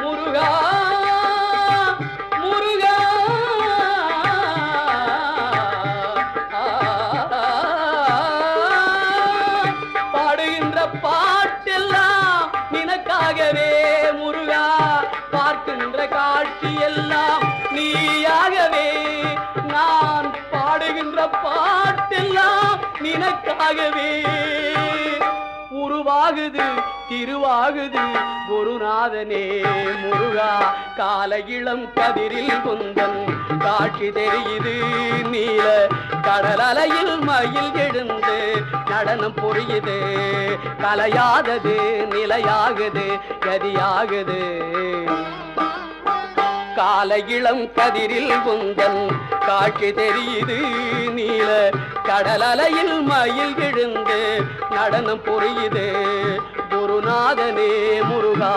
முருகா முருகா பாடுகின்ற பாட்டெல்லாம் நினக்காகவே முருகா, பார்க்கின்ற காட்சி எல்லாம் நீயாகவே. நான் பாடுகின்ற பாட்டெல்லாம் நினக்காகவே. உருவாகுது திருவாகுது குருநாதனே முருகா, கால இளம் கதிரில் குந்தன் காட்சி தெரியுது. நீல கடல் அலையில் மயில் எழுந்து நடனம் புரியுது. கலையாதது நிலையாகுது கதியாகுது. கால இளம் கதிரில் குந்தன் காட்சி தெரியுது. நீல கடல் அலையில் மயில் எழுந்து நடனம் புரியுது. குருநாதனே முருகா.